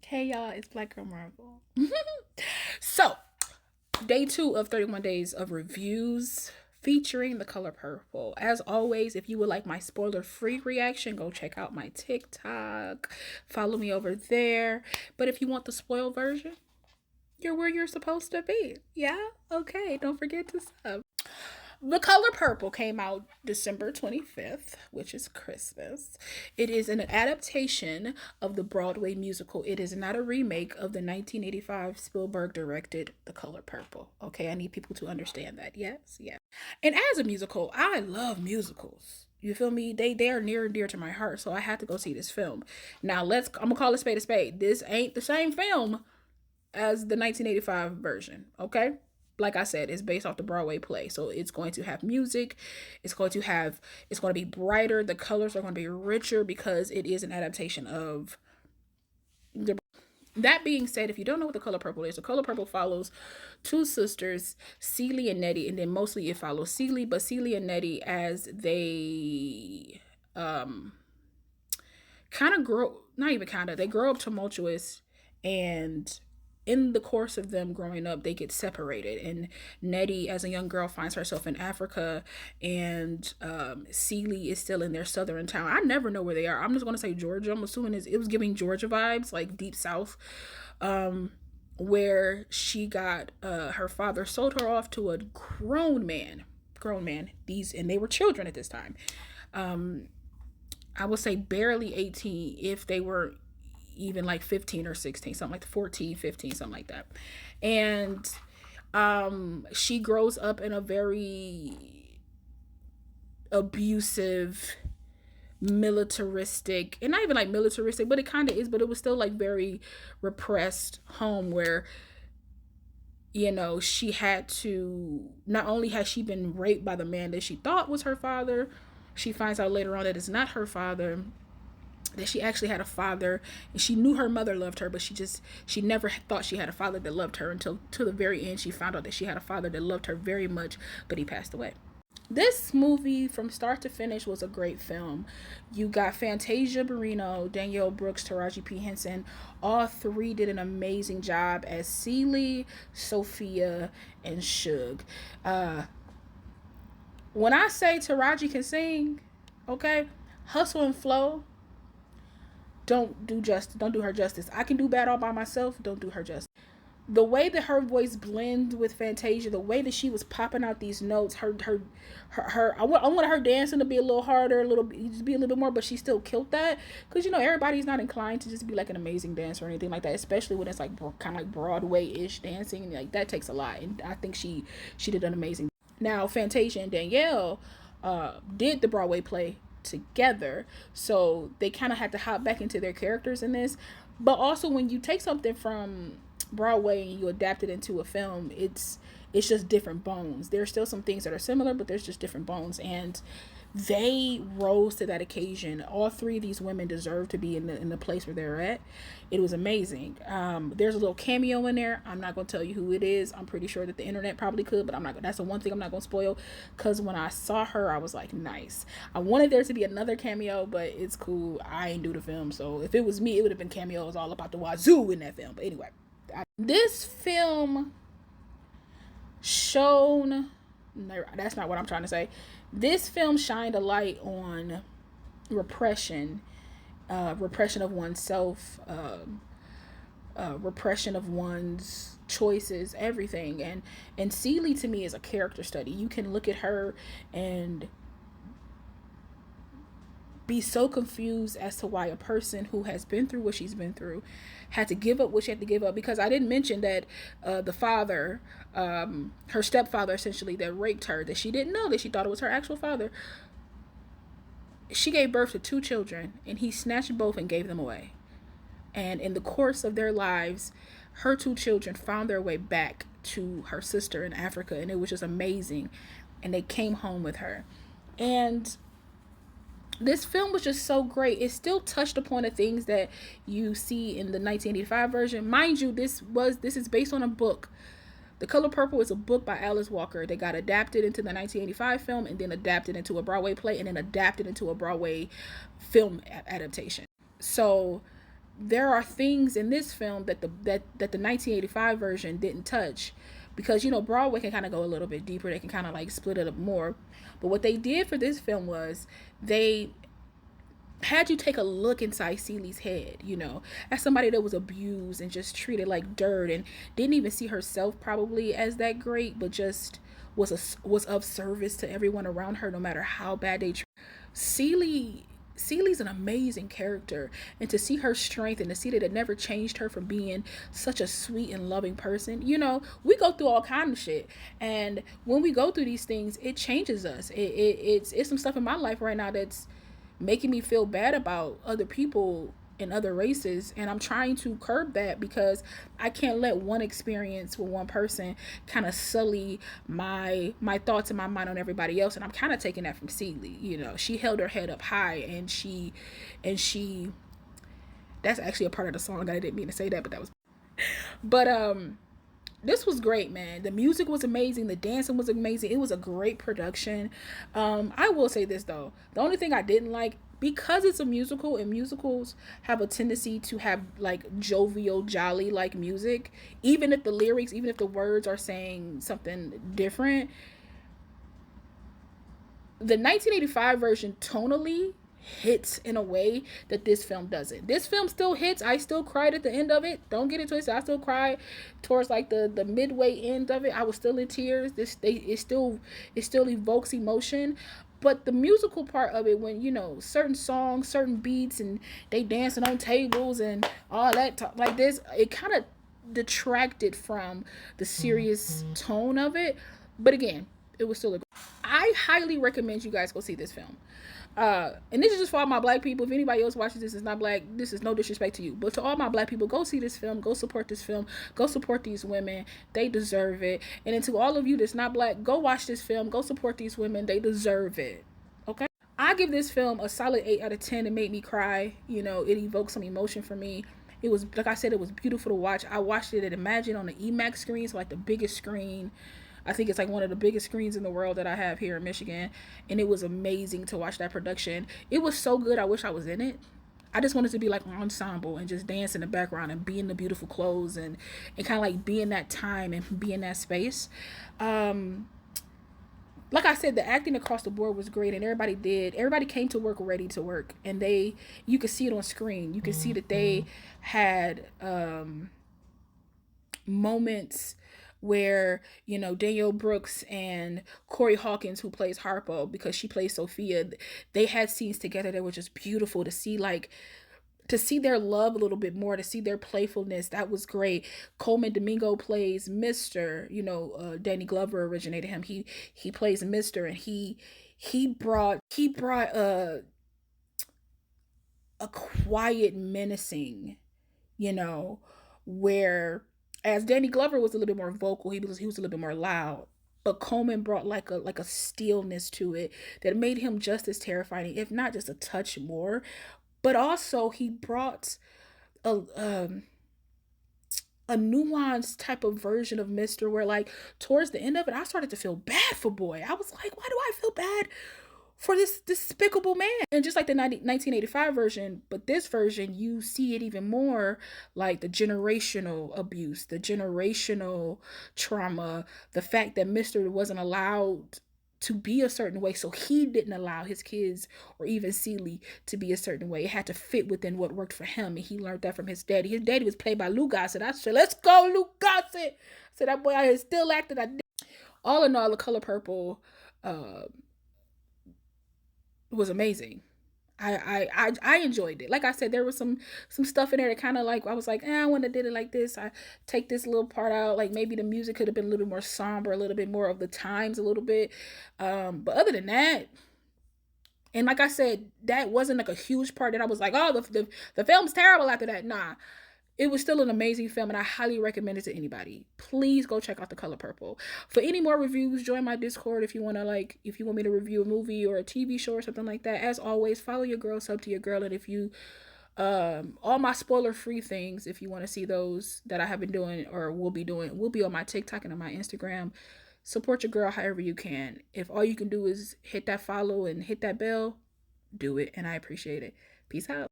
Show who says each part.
Speaker 1: Hey y'all, it's Black Girl Marvel. So, day 2 of 31 days of reviews featuring The Color Purple. As always, if you would like my spoiler-free reaction, go check out my TikTok. Follow me over there. But if you want the spoiled version, you're where you're supposed to be. Yeah? Okay, don't forget to sub. The Color Purple came out December 25th, which is Christmas. It is an adaptation of the Broadway musical. It is not a remake of the 1985 Spielberg directed The Color Purple. Okay, I need people to understand that. Yes, yes. And as a musical, I love musicals. You feel me? They are near and dear to my heart, so I had to go see this film. Now I'm gonna call a spade a spade. This ain't the same film as the 1985 version, okay? Like I said, it's based off the Broadway play. So it's going to have music. It's going to be brighter. The colors are going to be richer because it is an adaptation of the. That being said, if you don't know what The Color Purple is, The Color Purple follows two sisters, Celie and Nettie, and then mostly it follows Celie, but Celie and Nettie as they kind of grow, not even kind of, they grow up tumultuous, and in the course of them growing up, they get separated. And Nettie, as a young girl, finds herself in Africa, and Celie is still in their southern town. I never know where they are. I'm just going to say Georgia. I'm assuming it was giving Georgia vibes, like deep south, where she got her father sold her off to a grown man. And they were children at this time. I would say barely 18 if they were even like 15 or 16, something like 14, 15, something like that. And she grows up in a very abusive, militaristic, and not even like militaristic, but it kind of is, but it was still like very repressed home where, you know, she had to, not only has she been raped by the man that she thought was her father, she finds out later on that it's not her father, that she actually had a father, and she knew her mother loved her, but she never thought she had a father that loved her until to the very end she found out that she had a father that loved her very much, but he passed away. This movie from start to finish was a great film. You got Fantasia Barrino, Danielle Brooks, Taraji P. Henson. All three did an amazing job as Celie, Sophia, and Suge. When I say Taraji can sing, okay, Hustle and Flow, don't do her justice. I can do bad all by myself. Don't do her justice. The way that her voice blends with Fantasia, the way that she was popping out these notes, I wanted her dancing to be a little harder, just be a little bit more, but she still killed that, because you know everybody's not inclined to just be like an amazing dancer or anything like that, especially when it's like kind of like Broadway-ish dancing, like that takes a lot, and I think she did an amazing. Now Fantasia and Danielle did the Broadway play together, so they kind of had to hop back into their characters in this. But also, when you take something from Broadway and you adapt it into a film, it's just different bones. There's still some things that are similar, but there's just different bones, and they rose to that occasion. All three of these women deserve to be in the place where they're at. It was amazing. There's a little cameo in there. I'm not gonna tell you who it is. I'm pretty sure that the internet probably could, but I'm not. That's the one thing I'm not gonna spoil, because when I saw her, I was like, nice. I wanted there to be another cameo, but it's cool. I ain't do the film, so if it was me, it would have been cameos all about the wazoo in that film. But anyway, this film shown. That's not what I'm trying to say. This film shined a light on repression, repression of oneself, repression of one's choices, everything. And Celie to me is a character study. You can look at her and be so confused as to why a person who has been through what she's been through had to give up what she had to give up. Because I didn't mention that the father, her stepfather essentially, that raped her, that she didn't know, that she thought it was her actual father, she gave birth to 2 children, and he snatched both and gave them away. And in the course of their lives, her 2 children found their way back to her sister in Africa, and it was just amazing. And they came home with her. And this film was just so great. It still touched upon the things that you see in the 1985 version. Mind you, this is based on a book. The Color Purple is a book by Alice Walker that got adapted into the 1985 film, and then adapted into a Broadway play, and then adapted into a Broadway film adaptation. So there are things in this film that the 1985 version didn't touch, because Broadway can kind of go a little bit deeper. They can kind of like split it up more. But what they did for this film was they had you take a look inside Celie's head, as somebody that was abused and just treated like dirt and didn't even see herself probably as that great, but just was of service to everyone around her, no matter how bad they treated. Celie Celie's an amazing character, and to see her strength and to see that it never changed her from being such a sweet and loving person. We go through all kind of shit, and when we go through these things, it changes us. It's some stuff in my life right now that's making me feel bad about other people in other races, and I'm trying to curb that because I can't let one experience with one person kind of sully my thoughts and my mind on everybody else. And I'm kind of taking that from Celie. She held her head up high, and she that's actually a part of the song. I didn't mean to say that, but that was but this was great, man. The music was amazing. The dancing was amazing. It was a great production. I will say this though. The only thing I didn't like, because it's a musical and musicals have a tendency to have like jovial, jolly like music, even if the lyrics, even if the words are saying something different. The 1985 version tonally hits in a way that this film doesn't. This film still hits. I still cried at the end of it. Don't get it twisted. I still cried towards like the midway end of it. I was still in tears. It still evokes emotion. But the musical part of it, when certain songs, certain beats, and they dancing on tables and all that like this, it kind of detracted from the serious tone of it. But again, it was still I highly recommend you guys go see this film. And this is just for all my black people. If anybody else watches this is not black, this is no disrespect to you. But to all my black people, go see this film. Go support this film. Go support these women. They deserve it. And then to all of you that's not black, go watch this film. Go support these women. They deserve it. Okay? I give this film a solid 8 out of 10. It made me cry. It evoked some emotion for me. It was, like I said, it was beautiful to watch. I watched it at Imagine on the IMAX screen, so like the biggest screen. I think it's like one of the biggest screens in the world that I have here in Michigan. And it was amazing to watch that production. It was so good. I wish I was in it. I just wanted to be like an ensemble and just dance in the background and be in the beautiful clothes and kind of like be in that time and be in that space. Like I said, the acting across the board was great, and everybody came to work ready to work, and you could see it on screen. You could see that they had moments where Danielle Brooks and Corey Hawkins, who plays Harpo because she plays Sophia, they had scenes together that were just beautiful to see, like to see their love a little bit more, to see their playfulness. That was great. Coleman Domingo plays Mr. Danny Glover originated him. He plays Mr. and he brought a quiet menacing, where as Danny Glover was a little bit more vocal, he was a little bit more loud. But Coleman brought like a stillness to it that made him just as terrifying, if not just a touch more. But also he brought a nuanced type of version of Mr. where like towards the end of it, I started to feel bad for Boy. I was like, why do I feel bad for this despicable man? And just like the 1985 version, but this version, you see it even more, like the generational abuse, the generational trauma, the fact that Mr. wasn't allowed to be a certain way, so he didn't allow his kids or even Celie to be a certain way. It had to fit within what worked for him, and he learned that from his daddy. His daddy was played by Lou Gossett. I said, let's go, Lou Gossett. So that boy out here still acting. All in all, The Color Purple was amazing. I enjoyed it. Like I said, there was some stuff in there that kind of like I was like, I wouldn't have did it like this. I take this little part out. Like maybe the music could have been a little bit more somber, a little bit more of the times, a little bit. But other than that, and like I said, that wasn't like a huge part that I was like, oh, the film's terrible after that. Nah, it was still an amazing film, and I highly recommend it to anybody. Please go check out The Color Purple. For any more reviews, join my Discord if you want me to review a movie or a TV show or something like that. As always, follow your girl, sub to your girl, and if you all my spoiler free things, if you want to see those that I have been doing or will be on my TikTok and on my Instagram. Support your girl however you can. If all you can do is hit that follow and hit that bell, do it, and I appreciate it. Peace out.